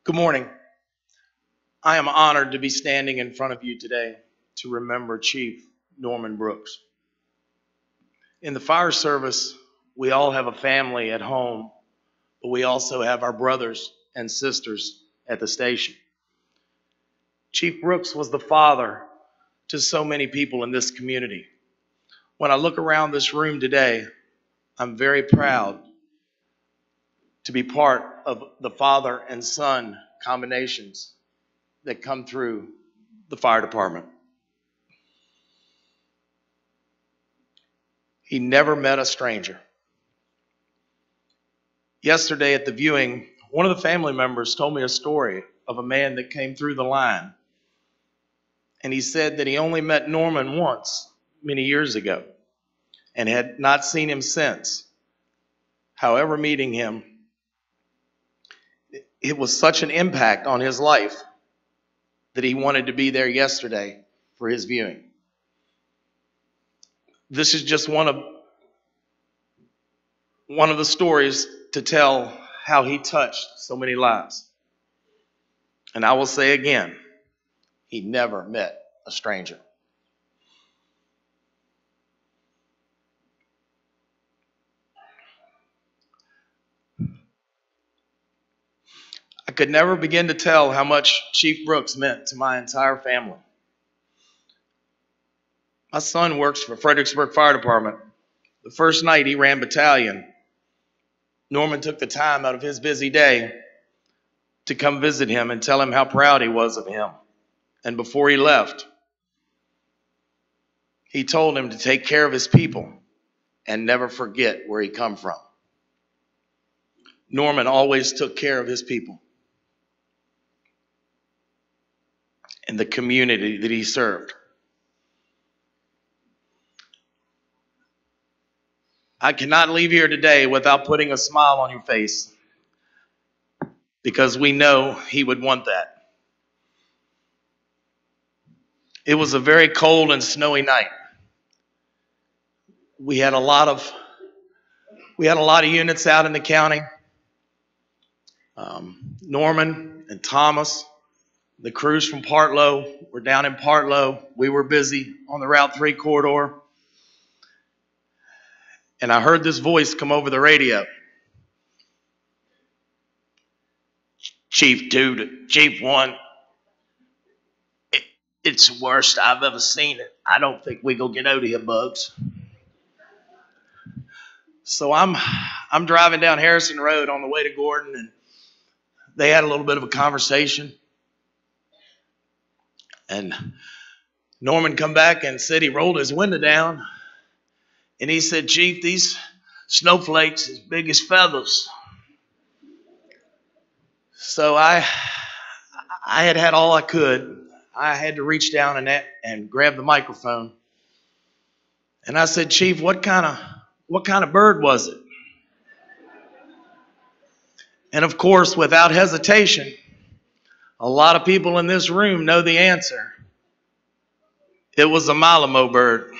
Good morning. I am honored to be standing in front of you today to remember Chief Norman Brooks. In the fire service, we all have a family at home, but we also have our brothers and sisters at the station. Chief Brooks was the father to so many people in this community. When I look around this room today, I'm very proud to be part of the father and son combinations that come through the fire department. He never met a stranger. Yesterday at the viewing, one of the family members told me a story of a man that came through the line. And he said that he only met Norman once, many years ago, and had not seen him since. However, meeting him, it was such an impact on his life that he wanted to be there yesterday for his viewing. This is just one of the stories to tell how he touched so many lives. And I will say again, he never met a stranger. I could never begin to tell how much Chief Brooks meant to my entire family. My son works for Fredericksburg Fire Department. The first night he ran battalion, Norman took the time out of his busy day to come visit him and tell him how proud he was of him. And before he left, he told him to take care of his people and never forget where he come from. Norman always took care of his people and the community that he served. I cannot leave here today without putting a smile on your face, because we know he would want that. It was a very cold and snowy night. We had a lot of units out in the county. Norman and Thomas, the crews from Partlow, were down in Partlow. We were busy on the Route 3 corridor. And I heard this voice come over the radio. Chief 2 to Chief 1. It's the worst I've ever seen it. I don't think we gonna get out of here, Bugs. So I'm driving down Harrison Road on the way to Gordon, and they had a little bit of a conversation. And Norman come back and said he rolled his window down. And he said, Chief, these snowflakes as big as feathers. So I had all I could. I had to reach down and grab the microphone. And I said, Chief, what kind of bird was it? And of course, without hesitation, a lot of people in this room know the answer. It was a Malamo bird.